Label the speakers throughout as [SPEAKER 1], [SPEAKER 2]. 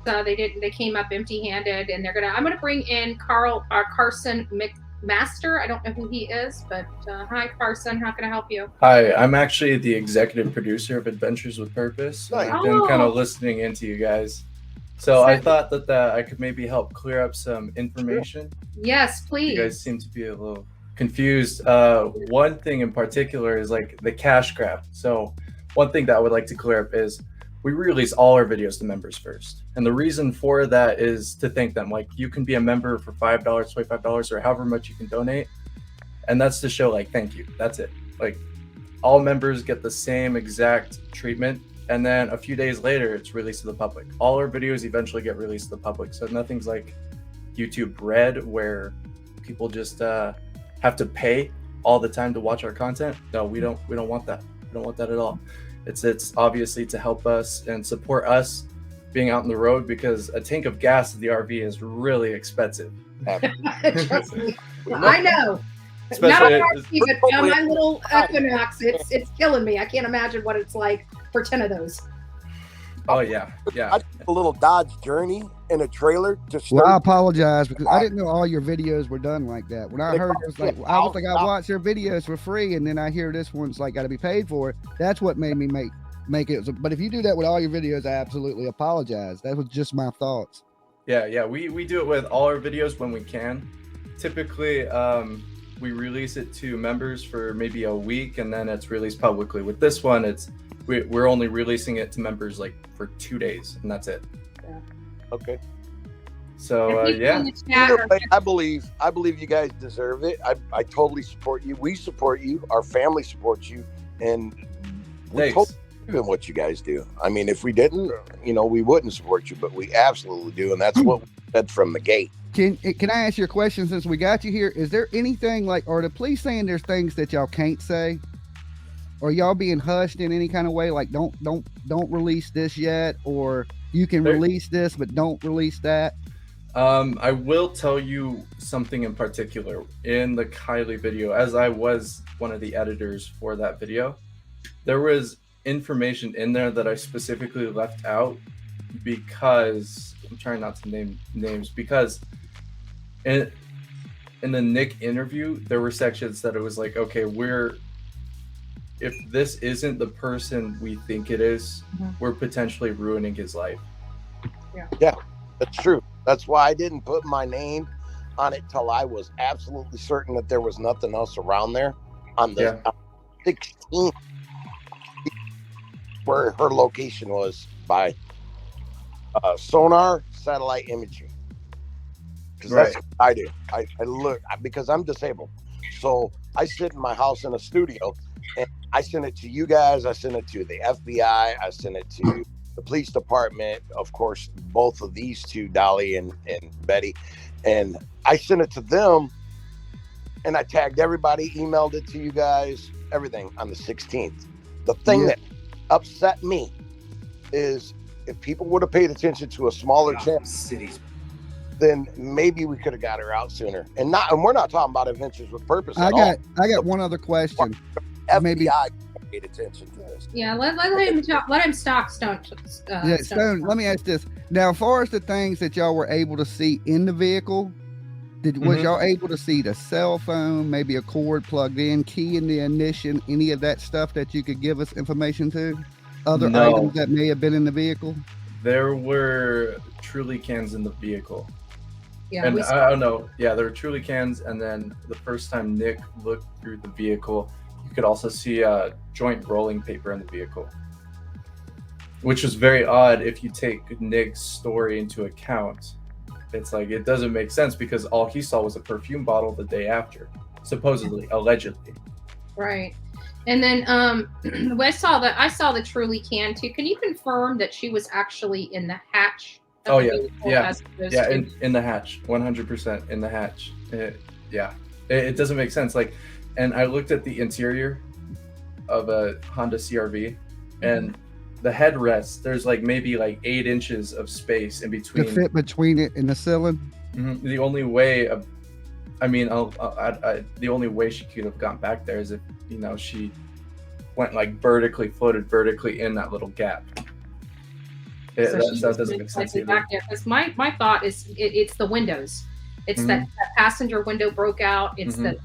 [SPEAKER 1] They came up empty-handed, and I'm gonna bring in Carson McMaster. I don't know who he is, but hi, Carson. How can I help you?
[SPEAKER 2] Hi, I'm actually the executive producer of Adventures with Purpose.
[SPEAKER 3] Nice.
[SPEAKER 2] I've been kind of listening into you guys. So I thought that I could maybe help clear up some information.
[SPEAKER 1] Yes, please.
[SPEAKER 2] You guys seem to be a little confused. One thing in particular is like the cash grab. So one thing that I would like to clear up is we release all our videos to members first. And the reason for that is to thank them. Like, you can be a member for $5, $25, or however much you can donate. And that's to show, like, thank you. That's it. Like, all members get the same exact treatment. And then a few days later, it's released to the public. All our videos eventually get released to the public. So nothing's like YouTube Red, where people just have to pay all the time to watch our content. No, we don't want that. We don't want that at all. It's obviously to help us and support us being out on the road, because a tank of gas at the RV is really expensive.
[SPEAKER 1] Trust me. I know.
[SPEAKER 2] Especially
[SPEAKER 1] not a RV, but on my little Equinox, it's killing me. I can't imagine what it's like for 10 of those.
[SPEAKER 2] Oh yeah.
[SPEAKER 3] I took a little Dodge Journey in a trailer to start.
[SPEAKER 4] Well, I apologize because I didn't know all your videos were done like that. When I heard it was like, I watch your videos for free, and then I hear this one's like got to be paid for. That's what made me make it. But if you do that with all your videos, I absolutely apologize. That was just my thoughts.
[SPEAKER 2] Yeah. We do it with all our videos when we can. Typically, we release it to members for maybe a week, and then it's released publicly. With this one, we're only releasing it to members like for 2 days, and that's it.
[SPEAKER 1] Yeah.
[SPEAKER 3] Okay.
[SPEAKER 2] So yeah.
[SPEAKER 3] Either way, I believe you guys deserve it. I totally support you. We support you. Our family supports you, and we totally believe in what you guys do. I mean, if we didn't, we wouldn't support you, but we absolutely do, and that's what we said from the gate.
[SPEAKER 4] Can I ask you a question since we got you here? Is there anything like, are the police saying there's things that y'all can't say? Or y'all being hushed in any kind of way? Like, don't release this yet, or you can release this, but don't release that?
[SPEAKER 2] I will tell you something in particular. In the Kiely video, as I was one of the editors for that video, there was information in there that I specifically left out because I'm trying not to name names, because in the Nick interview, there were sections that it was like, okay, if this isn't the person we think it is, we're potentially ruining his life.
[SPEAKER 3] Yeah, that's true. That's why I didn't put my name on it till I was absolutely certain that there was nothing else around there. On the 16th, where her location was by sonar satellite imaging. Because that's what I do. I look, because I'm disabled. So I sit in my house in a studio, and I send it to you guys. I send it to the FBI. I send it to the police department. Of course, both of these two, Dolly and Betty. And I sent it to them, and I tagged everybody, emailed it to you guys, everything on the 16th. The thing that upset me is if people would have paid attention to a smaller channel, then maybe we could have got her out sooner. And we're not talking about Adventures with Purpose at all.
[SPEAKER 4] I got one other question.
[SPEAKER 3] FBI
[SPEAKER 4] Maybe
[SPEAKER 3] paid attention to this.
[SPEAKER 1] Yeah, let him talk. Let him talk. Stone.
[SPEAKER 4] Stone. Let me ask this. Now, as far as the things that y'all were able to see in the vehicle, was y'all able to see the cell phone, maybe a cord plugged in, key in the ignition, any of that stuff that you could give us information to? Other items that may have been in the vehicle? There
[SPEAKER 2] were Truly cans in the vehicle.
[SPEAKER 1] Yeah,
[SPEAKER 2] and I don't know. Yeah, there were Truly cans, and then the first time Nick looked through the vehicle, you could also see a joint rolling paper in the vehicle, which was very odd if you take Nick's story into account. It's like, it doesn't make sense because all he saw was a perfume bottle the day after, supposedly, allegedly.
[SPEAKER 1] Right. And then I saw the Truly can too. Can you confirm that she was actually in the hatch?
[SPEAKER 2] Oh yeah. In the hatch, 100% in the hatch. It doesn't make sense. Like, and I looked at the interior of a Honda CRV, and the headrest, there's like maybe like 8 inches of space in between.
[SPEAKER 4] To fit between it and the ceiling.
[SPEAKER 2] The only way the only way she could have gone back there is if she went like floated vertically in that little gap. Yeah,
[SPEAKER 1] So
[SPEAKER 2] that doesn't make sense either.
[SPEAKER 1] back there. Because my thought is it's the windows. It's that passenger window broke out. It's the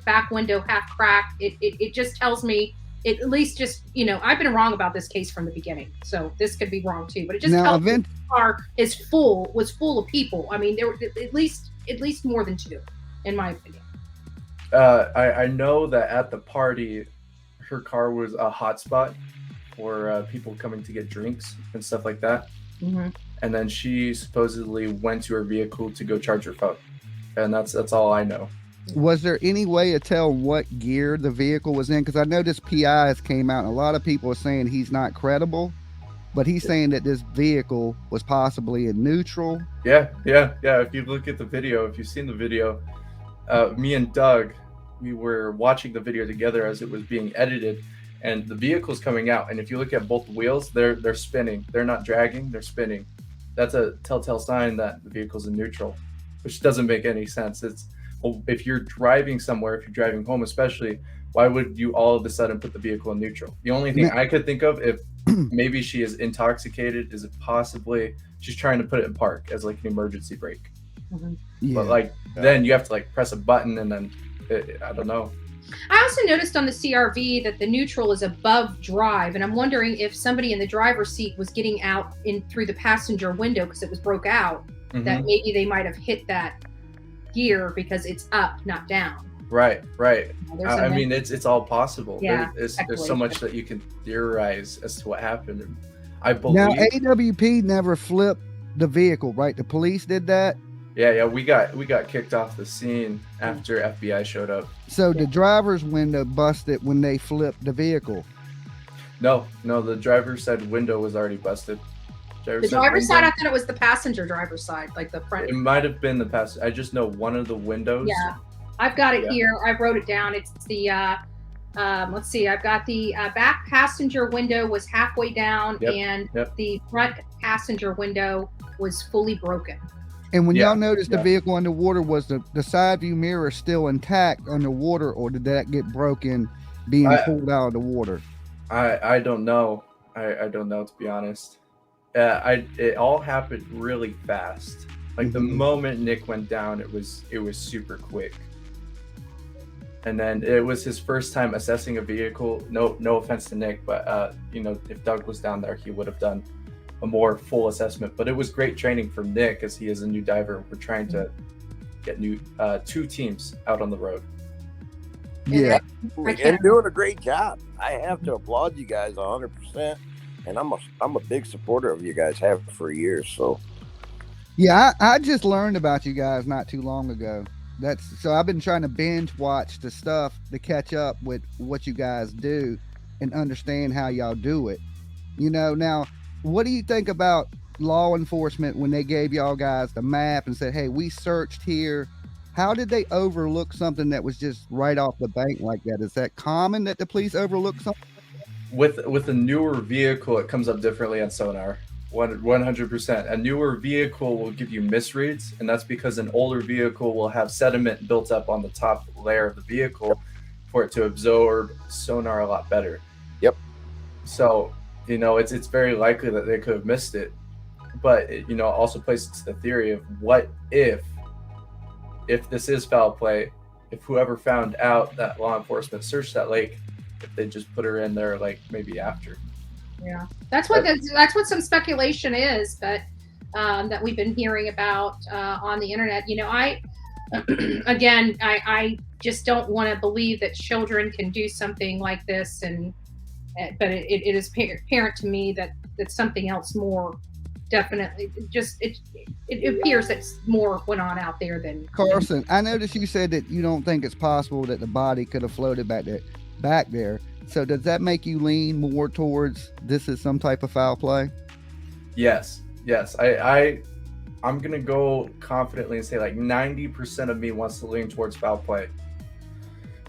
[SPEAKER 1] back window half cracked. It just tells me, it at least just, you know, I've been wrong about this case from the beginning, so this could be wrong too. But it just tells me the car was full of people. I mean, there were at least more than two, in my opinion.
[SPEAKER 2] I know that at the party, her car was a hotspot for people coming to get drinks and stuff like that. And then she supposedly went to her vehicle to go charge her phone, and that's all I know.
[SPEAKER 4] Was there any way to tell what gear the vehicle was in? Because I know this PI has came out, and a lot of people are saying he's not credible, but he's saying that this vehicle was possibly in neutral.
[SPEAKER 2] Yeah. If you look at the video, if you've seen the video, me and Doug, we were watching the video together as it was being edited, and the vehicle's coming out. And if you look at both wheels, they're spinning. They're not dragging, they're spinning. That's a telltale sign that the vehicle's in neutral, which doesn't make any sense. Well, if you're driving somewhere, if you're driving home especially, why would you all of a sudden put the vehicle in neutral? The only thing I could think of, if maybe she is intoxicated, is it possibly she's trying to put it in park as like an emergency brake? But like then you have to like press a button, and then I don't know.
[SPEAKER 1] I also noticed on the CRV that the neutral is above drive, and I'm wondering if somebody in the driver's seat was getting out in through the passenger window because it was broke out, that maybe they might have hit that gear because it's up, not down.
[SPEAKER 2] Right. I mean, it's all possible. Yeah, there's so much that you can theorize as to what happened. And I believe
[SPEAKER 4] now AWP never flipped the vehicle, right? The police did that.
[SPEAKER 2] Yeah, we got kicked off the scene after FBI showed up.
[SPEAKER 4] So the driver's window busted when they flipped the vehicle.
[SPEAKER 2] No, the driver's side window was already busted.
[SPEAKER 1] The driver's side, I thought it was the passenger driver's side, like the front.
[SPEAKER 2] It might have been the passenger. I just know one of the windows.
[SPEAKER 1] Yeah, I've got it here. I wrote it down. It's the let's see. I've got the back passenger window was halfway down, and the front passenger window was fully broken.
[SPEAKER 4] And when y'all noticed the vehicle underwater, was the side view mirror still intact underwater, or did that get broken being pulled out of the water?
[SPEAKER 2] I don't know. I don't know, to be honest. It all happened really fast. Like the moment Nick went down, it was super quick. And then it was his first time assessing a vehicle. No offense to Nick, but you know, if Doug was down there, he would have done a more full assessment. But it was great training for Nick, as he is a new diver. We're trying to get new 2 teams out on the road.
[SPEAKER 4] Yeah,
[SPEAKER 3] and doing a great job. I have to applaud you guys 100%, and I'm a big supporter of you guys. Have for years. So
[SPEAKER 4] yeah, I just learned about you guys not too long ago. So I've been trying to binge watch the stuff to catch up with what you guys do and understand how y'all do it. You know, now what do you think about law enforcement when they gave y'all guys the map and said, hey, we searched here? How did they overlook something that was just right off the bank like that? Is that common that the police overlook something?
[SPEAKER 2] With a newer vehicle, it comes up differently on sonar. 100%. A newer vehicle will give you misreads, and that's because an older vehicle will have sediment built up on the top layer of the vehicle for it to absorb sonar a lot better.
[SPEAKER 3] Yep.
[SPEAKER 2] So, you know, it's very likely that they could have missed it, but it, you know, also plays into the theory of what if this is foul play, if whoever found out that law enforcement searched that lake, if they just put her in there, like maybe after.
[SPEAKER 1] Yeah, that's what some speculation is, but that we've been hearing about on the internet. You know, I just don't want to believe that children can do something like this, but it is apparent to me that something else more definitely it appears that more went on out there than
[SPEAKER 4] Carson. I noticed you said that you don't think it's possible that the body could have floated back there. So does that make you lean more towards this is some type of foul play?
[SPEAKER 2] Yes. I'm gonna go confidently and say like 90% of me wants to lean towards foul play,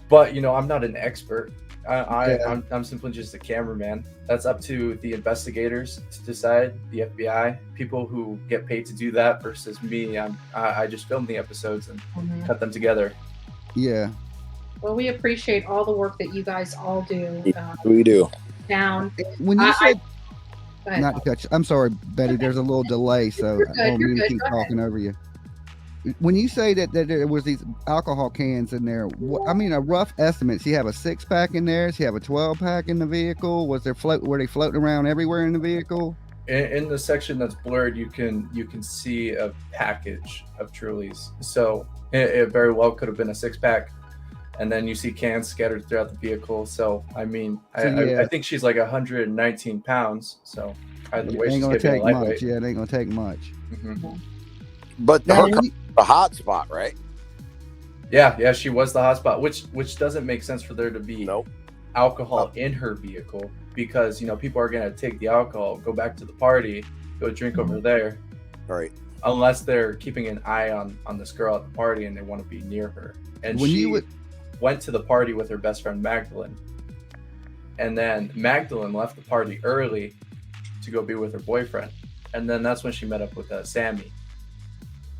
[SPEAKER 2] but you know, I'm not an expert. I'm simply just a cameraman. That's up to the investigators to decide, the FBI, people who get paid to do that, versus me. I just film the episodes and cut them together.
[SPEAKER 4] Yeah.
[SPEAKER 1] Well, we appreciate all the work that you guys all do.
[SPEAKER 3] We do.
[SPEAKER 1] Down.
[SPEAKER 4] When you said
[SPEAKER 1] Go ahead.
[SPEAKER 4] not to cut you. I'm sorry, Betty. There's a little delay, so
[SPEAKER 1] You're
[SPEAKER 4] I
[SPEAKER 1] good,
[SPEAKER 4] don't
[SPEAKER 1] you're
[SPEAKER 4] mean to
[SPEAKER 1] good.
[SPEAKER 4] keep
[SPEAKER 1] Go ahead.
[SPEAKER 4] talking over you. When you say that there was these alcohol cans in there, I mean, a rough estimate. She have a 6-pack in there. She have a 12-pack in the vehicle. Were they floating around everywhere in the vehicle?
[SPEAKER 2] In the section that's blurred, you can see a package of Trulies. So it very well could have been a 6-pack, and then you see cans scattered throughout the vehicle. So I mean, I think she's like 119 pounds. So either way,
[SPEAKER 4] ain't
[SPEAKER 2] she's
[SPEAKER 4] gonna
[SPEAKER 2] gonna be
[SPEAKER 4] take
[SPEAKER 2] lightweight.
[SPEAKER 4] much. Yeah, it ain't gonna take much.
[SPEAKER 2] Mm-hmm.
[SPEAKER 3] But
[SPEAKER 4] Now,
[SPEAKER 3] the hot spot, right?
[SPEAKER 2] Yeah, she was the hotspot, which doesn't make sense for there to be alcohol in her vehicle, because people are gonna take the alcohol, go back to the party, go drink over there,
[SPEAKER 3] Right.
[SPEAKER 2] unless they're keeping an eye on this girl at the party and they want to be near her. And
[SPEAKER 4] When
[SPEAKER 2] she
[SPEAKER 4] you
[SPEAKER 2] went to the party with her best friend Magdalene, and then Magdalene left the party early to go be with her boyfriend, and then that's when she met up with Sammy.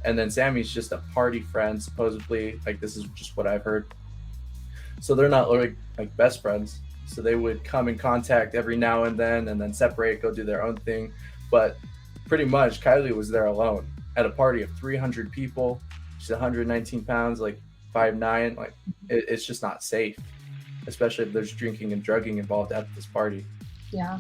[SPEAKER 2] And then Sammy's just a party friend, supposedly. Like, this is just what I've heard. So they're not like best friends. So they would come in contact every now and then separate, go do their own thing. But pretty much, Kiely was there alone at a party of 300 people. She's 119 pounds, like 5'9". Like, it's just not safe, especially if there's drinking and drugging involved at this party.
[SPEAKER 1] Yeah.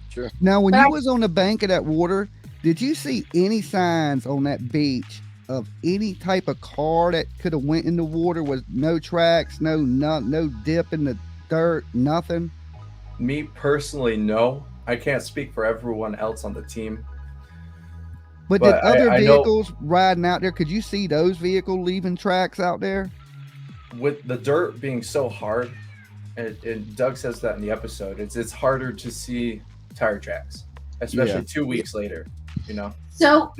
[SPEAKER 3] Sure.
[SPEAKER 4] Now, when you was on the bank of that water, did you see any signs on that beach of any type of car that could have went in the water? Was no tracks, no dip in the dirt, nothing?
[SPEAKER 2] Me personally, no. I can't speak for everyone else on the team.
[SPEAKER 4] But did other vehicles riding out there, could you see those vehicles leaving tracks out there?
[SPEAKER 2] With the dirt being so hard, and Doug says that in the episode, it's harder to see tire tracks, especially 2 weeks later,
[SPEAKER 1] So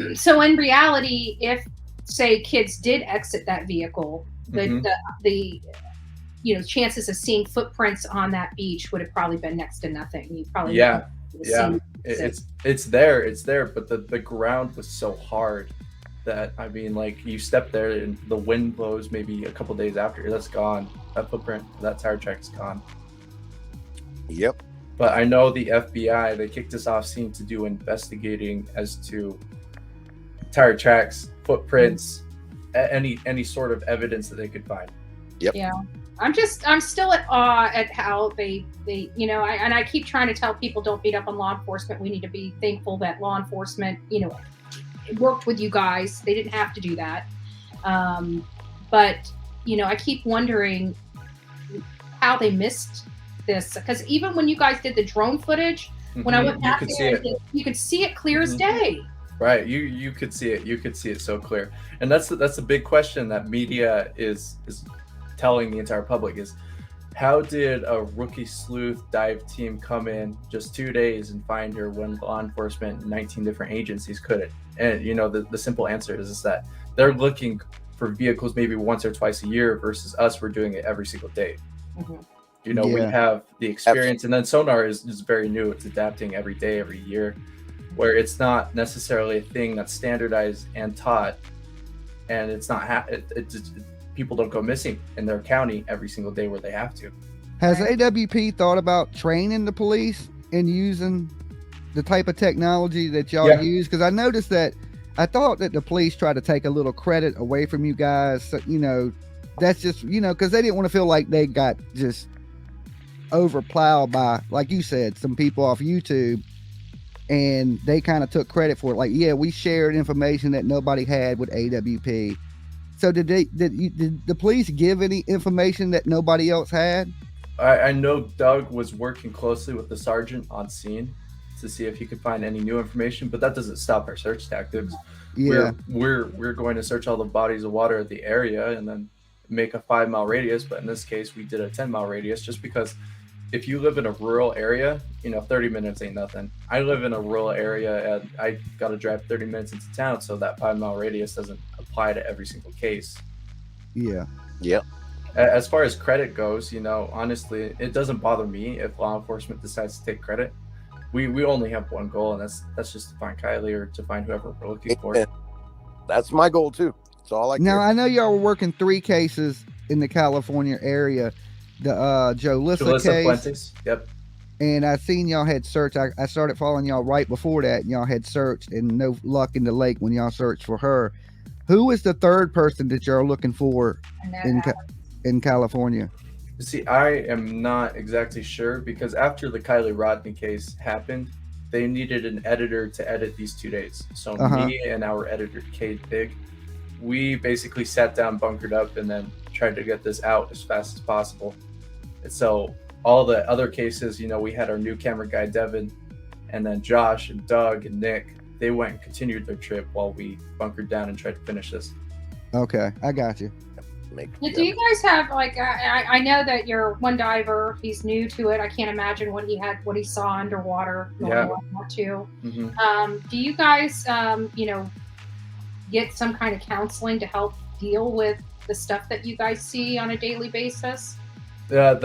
[SPEAKER 1] in reality, if say kids did exit that vehicle, the chances of seeing footprints on that beach would have probably been next to nothing. You probably
[SPEAKER 2] it's there, but the ground was so hard that, I mean, like, you step there and the wind blows maybe a couple days after, that's gone. That footprint, that tire track is gone.
[SPEAKER 3] Yep.
[SPEAKER 2] But I know the FBI, they kicked us off scene to do investigating as to tire tracks, footprints, any sort of evidence that they could find.
[SPEAKER 3] Yep.
[SPEAKER 1] Yeah. I'm still at awe at how they and I keep trying to tell people, don't beat up on law enforcement. We need to be thankful that law enforcement, worked with you guys. They didn't have to do that. But I keep wondering how they missed this, because even when you guys did the drone footage, when I went back there, you could see it clear as day.
[SPEAKER 2] Right, you could see it. You could see it so clear, and that's a big question that media is telling the entire public is, how did a rookie sleuth dive team come in just 2 days and find her when law enforcement, 19 different agencies couldn't? And the simple answer is that they're looking for vehicles maybe once or twice a year, versus us, we're doing it every single day. We have the experience, and then sonar is very new. It's adapting every day, every year, where it's not necessarily a thing that's standardized and taught, and it's not people don't go missing in their county every single day where they have to.
[SPEAKER 4] Has AWP thought about training the police and using the type of technology that y'all use? Because I noticed that I thought that the police tried to take a little credit away from you guys. So, that's just, because they didn't want to feel like they got just overplowed by, like you said, some people off YouTube, and they kind of took credit for it. Like, we shared information that nobody had with AWP. So did the police give any information that nobody else had?
[SPEAKER 2] I know Doug was working closely with the sergeant on scene to see if he could find any new information, but that doesn't stop our search tactics.
[SPEAKER 4] Yeah,
[SPEAKER 2] we're going to search all the bodies of water at the area and then make a 5-mile radius. But in this case, we did a 10-mile radius, just because if you live in a rural area, 30 minutes ain't nothing. I live in a rural area and I got to drive 30 minutes into town, so that 5-mile radius doesn't apply to every single case.
[SPEAKER 4] Yeah.
[SPEAKER 3] Yep.
[SPEAKER 2] As far as credit goes, honestly, it doesn't bother me if law enforcement decides to take credit. We only have one goal, and that's just to find Kiely, or to find whoever we're looking for.
[SPEAKER 3] That's my goal too. That's all I care.
[SPEAKER 4] Now, I know y'all were working 3 cases in the California area. The Joe Lissa case.
[SPEAKER 2] Fuentes. Yep.
[SPEAKER 4] And I seen y'all had searched. I started following y'all right before that, and y'all had searched, and no luck in the lake when y'all searched for her. Who is the third person that you're looking for in California?
[SPEAKER 2] See, I am not exactly sure because after the Kiely Rodni case happened, they needed an editor to edit these 2 days. So me and our editor, Kate Big, we basically sat down, bunkered up, and then tried to get this out as fast as possible. And so all the other cases, we had our new camera guy, Devin, and then Josh and Doug and Nick, they went and continued their trip while we bunkered down and tried to finish this.
[SPEAKER 4] Okay, I got you.
[SPEAKER 1] Do you guys have I know that you're one diver, he's new to it. I can't imagine what he saw underwater going on too. Do you guys get some kind of counseling to help deal with the stuff that you guys see on a daily basis?
[SPEAKER 2] Yeah,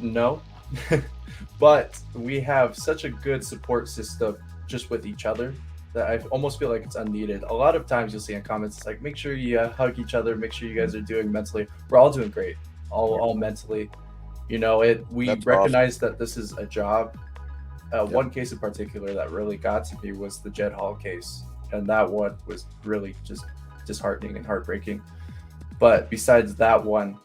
[SPEAKER 2] no, but we have such a good support system just with each other that I almost feel like it's unneeded. A lot of times you'll see in comments, it's like, make sure you hug each other, make sure you guys are doing mentally. We're all doing great, all mentally. We
[SPEAKER 3] That's
[SPEAKER 2] recognize
[SPEAKER 3] awesome.
[SPEAKER 2] that this is a job. One case in particular that really got to me was the Jed Hall case. And that one was really just disheartening and heartbreaking. But besides that one,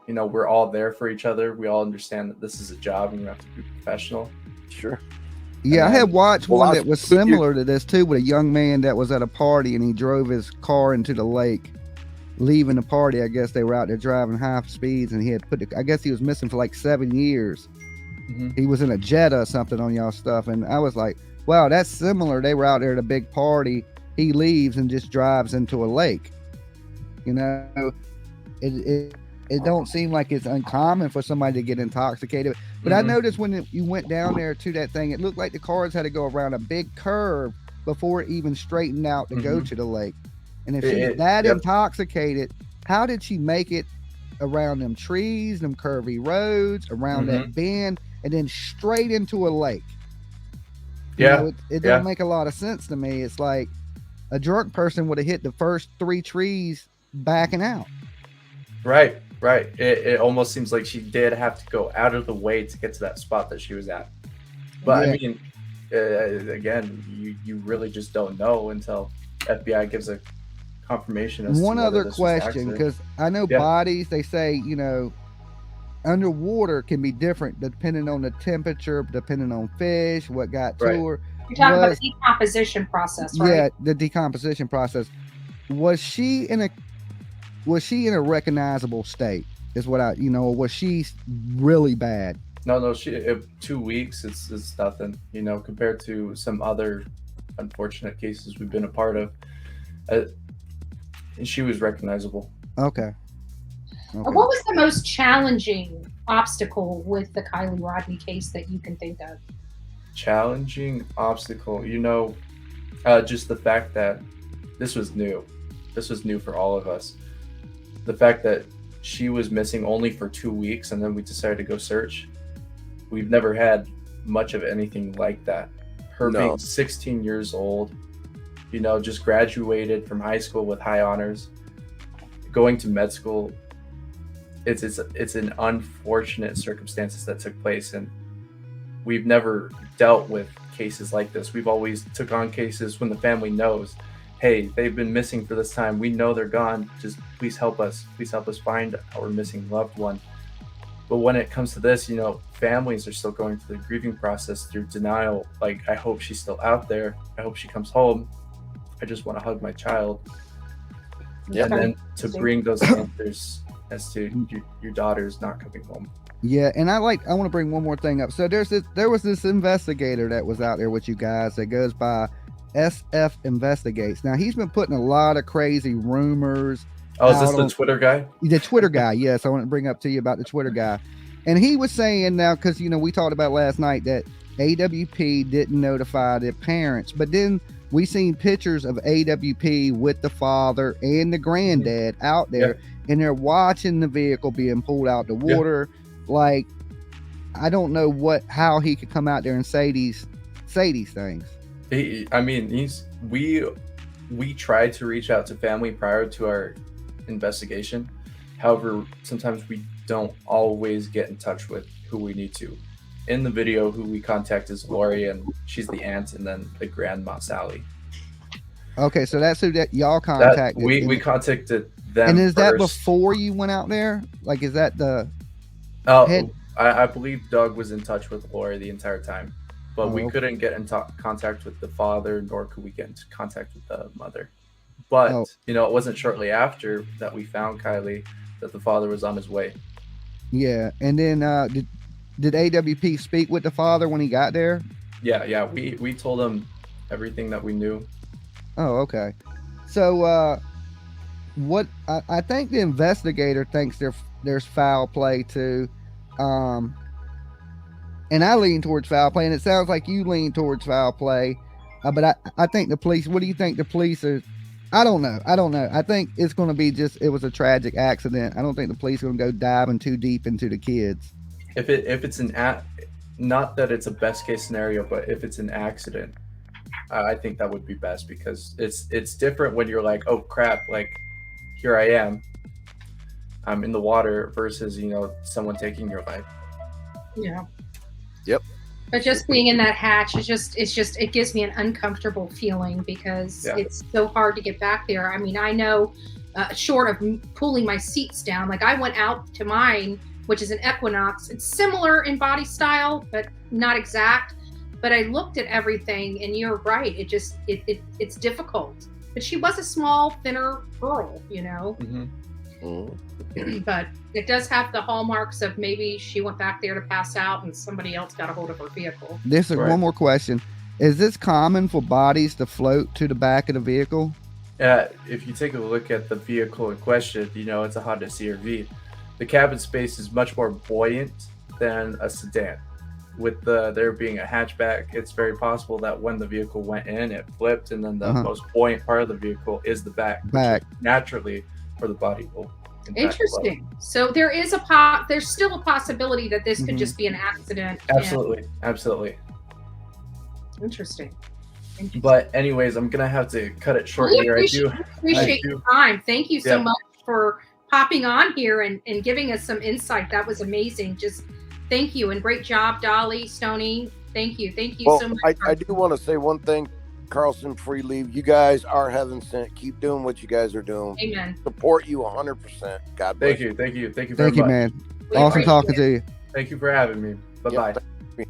[SPEAKER 2] we're all there for each other. We all understand that this is a job and we have to be professional.
[SPEAKER 3] Sure.
[SPEAKER 4] Yeah, I had watched one that was similar to this too, with a young man that was at a party and he drove his car into the lake, leaving the party. I guess they were out there driving high speeds, and he had I guess he was missing for like 7 years. He was in a Jetta or something on y'all stuff, and I was like, wow, that's similar. They were out there at a big party. He leaves and just drives into a lake. It don't seem like it's uncommon for somebody to get intoxicated. But I noticed when you went down there to that thing, it looked like the cars had to go around a big curve before it even straightened out to go to the lake. And if she's that intoxicated, how did she make it around them trees, them curvy roads, around that bend, and then straight into a lake? It doesn't make a lot of sense to me. It's like a drunk person would have hit the first 3 trees backing out.
[SPEAKER 2] Right. It almost seems like she did have to go out of the way to get to that spot that she was at. But I mean, again, you really just don't know until FBI gives a confirmation. As
[SPEAKER 4] one
[SPEAKER 2] to
[SPEAKER 4] other question, because I know bodies, they say, underwater can be different depending on the temperature, depending on fish, what got to her.
[SPEAKER 1] You're talking about the decomposition process, right?
[SPEAKER 4] Yeah, the decomposition process. Was she in a recognizable state? Is what was she really bad?
[SPEAKER 2] No, she 2 weeks it's nothing, compared to some other unfortunate cases we've been a part of. She was recognizable.
[SPEAKER 4] Okay.
[SPEAKER 1] What was the most challenging obstacle with the Kiely Rodni case that you can think of?
[SPEAKER 2] Challenging obstacle, just the fact that this was new. This was new for all of us. The fact that she was missing only for 2 weeks and then we decided to go search. We've never had much of anything like that. Her being 16 years old, just graduated from high school with high honors, going to med school. It's an unfortunate circumstances that took place, and we've never dealt with cases like this. We've always took on cases when the family knows, hey, they've been missing for this time. We know they're gone. Just please help us. Please help us find our missing loved one. But when it comes to this, families are still going through the grieving process through denial. Like, I hope she's still out there. I hope she comes home. I just want to hug my child. And then to bring those answers as to your daughter's not coming home.
[SPEAKER 4] Yeah, and I want to bring one more thing up. So there was this investigator that was out there with you guys that goes by SF Investigates. Now, he's been putting a lot of crazy rumors.
[SPEAKER 2] Oh, is this the Twitter guy?
[SPEAKER 4] The Twitter guy, yes. I want to bring up to you about the Twitter guy. And he was saying now, because, we talked about last night that AWP didn't notify the parents. But then we seen pictures of AWP with the father and the granddad out there. And they're watching the vehicle being pulled out the water. Like, I don't know how he could come out there and say these things.
[SPEAKER 2] We tried to reach out to family prior to our investigation. However, sometimes we don't always get in touch with who we need to. in the video, who we contact is Lori, and she's the aunt, and then the grandma Sally.
[SPEAKER 4] Okay, so that's who that y'all contacted.
[SPEAKER 2] We contacted them.
[SPEAKER 4] And is that
[SPEAKER 2] first.
[SPEAKER 4] before you went out there? Like, is that the?
[SPEAKER 2] I believe Doug was in touch with Lori the entire time, but we couldn't get in contact with the father, nor could we get into contact with the mother. But you know, it wasn't shortly after that we found Kiely that the father was on his way.
[SPEAKER 4] Yeah, and then did AWP speak with the father when he got there?
[SPEAKER 2] Yeah. We told him everything that we knew.
[SPEAKER 4] Oh, okay. So what I think the investigator thinks there's foul play too. And I lean towards foul play, and it sounds like you lean towards foul play. But I think the police, what do you think the police are? I don't know. I think it's going to be it was a tragic accident. I don't think the police are going to go diving too deep into the kids.
[SPEAKER 2] If it's not that it's a best case scenario, but if it's an accident, I think that would be best, because it's different when you're like, oh crap, like here I am, I'm in the water, versus, you know, someone taking your life.
[SPEAKER 1] Yeah.
[SPEAKER 3] Yep.
[SPEAKER 1] But just being in that hatch, it gives me an uncomfortable feeling, because it's so hard to get back there. I mean, I know, short of pulling my seats down, like I went out to mine, which is an Equinox. It's similar in body style, but not exact. But I looked at everything, and you're right. It's difficult. But she was a small, thinner girl, you know. But it does have the hallmarks of maybe she went back there to pass out and somebody else got a hold of her vehicle.
[SPEAKER 4] This is one more question. Is this common for bodies to float to the back of the vehicle?
[SPEAKER 2] If you take a look at the vehicle in question, you know, it's a Honda CR-V. The cabin space is much more buoyant than a sedan. With there being a hatchback, it's very possible that when the vehicle went in, it flipped, and then the most buoyant part of the vehicle is the back. Naturally, where the body will.
[SPEAKER 1] Interesting. So there is there's still a possibility that this could just be an accident.
[SPEAKER 2] Absolutely.
[SPEAKER 1] Interesting.
[SPEAKER 2] But anyways, I'm gonna have to cut it short here. I appreciate
[SPEAKER 1] your time. Thank you so much for popping on here and giving us some insight. That was amazing. Just thank you, and great job, Dolly, Stoney. Thank you so much.
[SPEAKER 3] I do want to say one thing, Carlson, before you leave. You guys are heaven sent. Keep doing what you guys are doing.
[SPEAKER 1] Amen.
[SPEAKER 3] Support you 100%. God bless you.
[SPEAKER 2] Thank you very much.
[SPEAKER 4] Thank you, man. Awesome talking to you.
[SPEAKER 2] Thank you for having me. Bye-bye.
[SPEAKER 3] Yep.